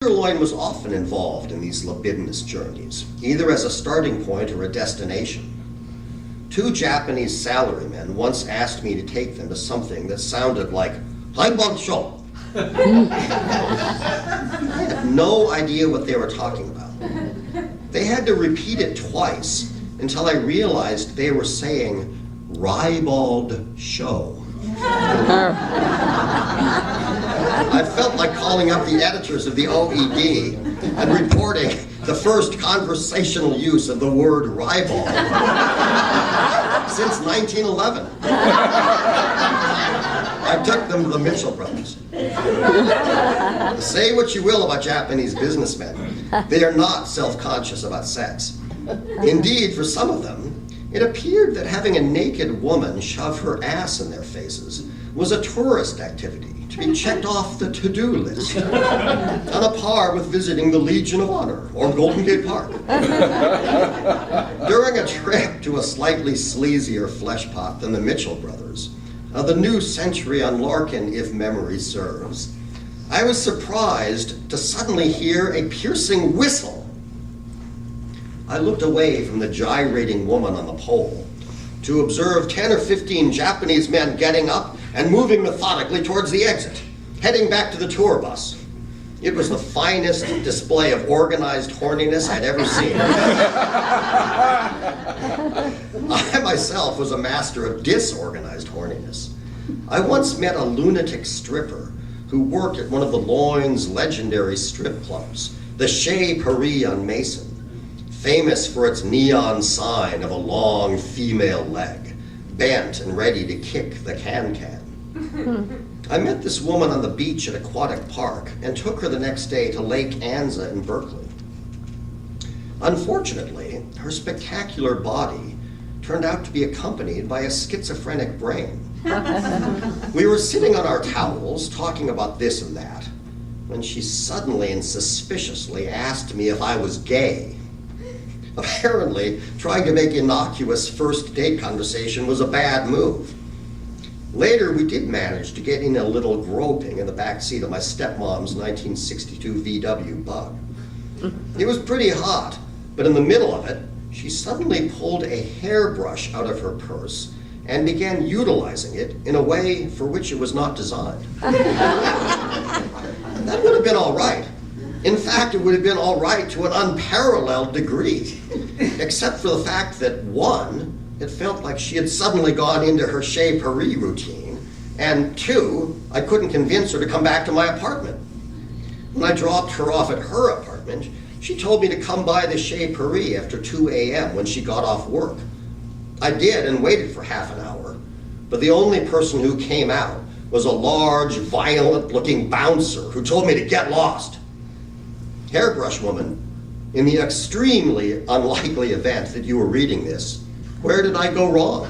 Tenderloin was often involved in these libidinous journeys, either as a starting point or a destination. 2 Japanese salarymen once asked me to take them to something that sounded like Haibonsho. I had no idea what they were talking about. They had to repeat it twice until I realized they were saying ribald show. I felt like calling up the editors of the OED and reporting the first conversational use of the word ribald since 1911. I took them to the Mitchell brothers. Say what you will about Japanese businessmen, they are not self-conscious about sex. Indeed, for some of them, it appeared that having a naked woman shove her ass in their faces was a tourist activity to be checked off the to-do list, on a par with visiting the Legion of Honor or Golden Gate Park. During a trip to a slightly sleazier fleshpot than the Mitchell brothers, the new century on Larkin, if memory serves, I was surprised to suddenly hear a piercing whistle. I looked away from the gyrating woman on the pole to observe 10 or 15 Japanese men getting up and moving methodically towards the exit, heading back to the tour bus. It was the finest display of organized horniness I'd ever seen. I myself was a master of disorganized horniness. I once met a lunatic stripper who worked at one of the Loin's legendary strip clubs, the Chez Paris on Mason, famous for its neon sign of a long female leg, bent and ready to kick the can-can. I met this woman on the beach at Aquatic Park and took her the next day to Lake Anza in Berkeley. Unfortunately, her spectacular body turned out to be accompanied by a schizophrenic brain. We were sitting on our towels talking about this and that when she suddenly and suspiciously asked me if I was gay. Apparently, trying to make innocuous first date conversation was a bad move. Later, we did manage to get in a little groping in the back seat of my stepmom's 1962 VW Bug. It was pretty hot, but in the middle of it, she suddenly pulled a hairbrush out of her purse and began utilizing it in a way for which it was not designed. That would have been all right. In fact, it would have been all right to an unparalleled degree, except for the fact that, 1, it felt like she had suddenly gone into her Chez Paris routine, and 2, I couldn't convince her to come back to my apartment. When I dropped her off at her apartment, she told me to come by the Chez Paris after 2 a.m. when she got off work. I did and waited for half an hour, but the only person who came out was a large, violent-looking bouncer who told me to get lost. Hairbrush woman, in the extremely unlikely event that you were reading this, where did I go wrong?